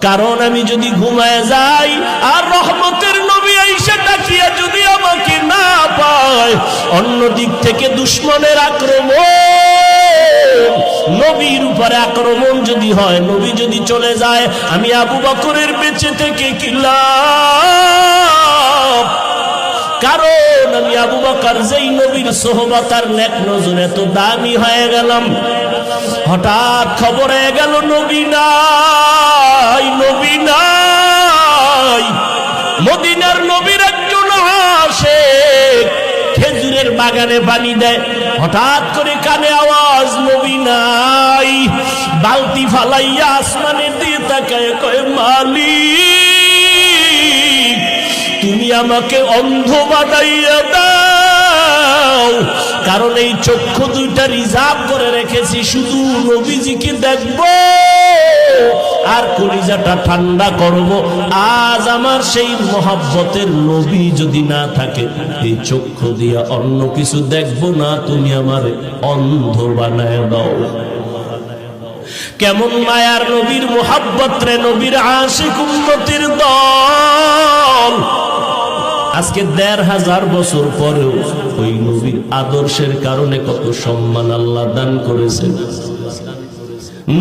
কারণ আমি যদি ঘুমায় যাই আর রহমতের নবী আইসা তাকিয়া যদি আমাকে না পায়, অন্য দিক থেকে দুশমনের আক্রমণ, নবীর উপরে আক্রমণ যদি হয়, নবী যদি চলে যায়, আমি আবু বকরের বেঁচে থেকে কি লাভ? কারণ আমি আবু বকর যেই নবীর সোহবত আর নেক নজর এত দামি হয়ে গেলাম, হঠাৎ খবর হয়ে গেল নবী নাই, নবী নাই। মদিনার নবীর একজন আশিক খেজুরের বাগানে পানি দেয়, হঠাৎ করে কানে আওয়াজ নবী নাই। বালতি ফালাইয়া আসমানের দিয়ে তাকায় কয়, মালিক তুমি আমাকে অন্ধ বানাইয়া দাও, কারণ এই চক্ষু দুইটা রিজার্ভ করে রেখেছি শুধু নবীজিকে দেখব আর কলিজাটা ঠান্ডা করব। আজ আমার সেই মহব্বতের নবী যদি না থাকে, এই চক্ষু দিয়া অন্য কিছু দেখব না, তুমি আমারে অন্ধ বানায় দাও। কেমন মায়ার নবীর মহব্বত রে, নবীর আশিক উম্মতের দল। আজকে ১৫০০ বছর পরেও ওই নবীর আদর্শের কারণে কত সম্মান আল্লাহ দান করেছেন।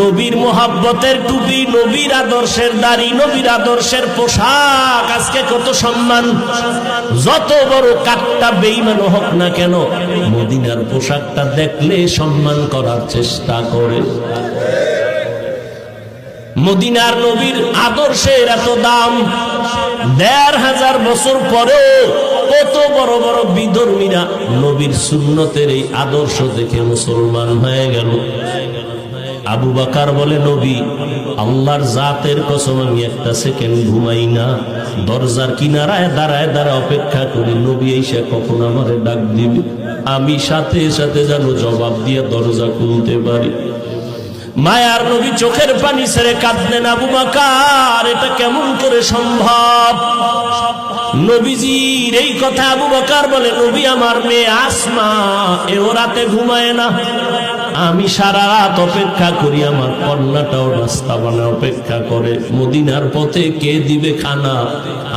নবীর মহব্বতের টুপি, নবীর আদর্শের দাড়ি, নবীর আদর্শের পোশাক, আজকে কত সম্মান। যত বড় কাটটা বেঈমান হোক না কেন, মদিনার পোশাকটা দেখলে সম্মান করার চেষ্টা করে। মদিনার নবীর আদর্শের এত দাম, ১৫০০ বছর পরেও কত বড় বড় বিধর্মীরা নবীর সুন্নতের এই আদর্শ দেখে মুসলমান হয়ে গেল। আবু বকর বলে, নবী আল্লাহর জাতের কসম আমি একটা সেকেন্ড ঘুমাই না, দরজার কিনারায় দাঁড়ায় দাঁড়ায় অপেক্ষা করি নবী এসে কখন আমারে ডাক দিবে, আমি সাথে সাথে যেন জবাব দিয়ে দরজা খুলতে পারি। মায়ার নবী চোখের পানি ছেড়ে কাঁদলেন। আবু বকর, এটা কেমন করে সম্ভব? নবীজির এই কথা আবু বকর বলে, নবী আমার মেয়ে আসমা এও রাতে ঘুমায় না, আমি সারা রাত অপেক্ষা করি, আমার কন্যাটাও নাস্তা বানায় অপেক্ষা করে, মদিনার পথে কে দিবে খানা,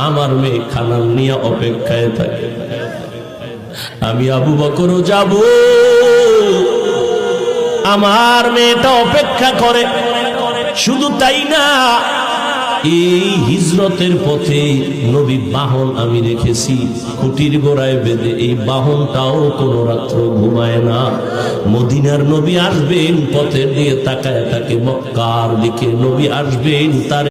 আমার মেয়ে খানা নিয়ে অপেক্ষায় থাকে। আমি আবু বকরও যাব, আমার মেয়েটা অপেক্ষা করে। শুধু তাই না, এই হিজরতের পথে নবী বাহন আমি রেখেছি খুঁটির গোড়ায় বেঁধে, এই বাহনটাও কোন রাত্র ঘুমায় না। মদিনার নবী আসবেন, পথের দিয়ে তাকায় থাকে মক্কার দিকে, নবী আসবেন, তার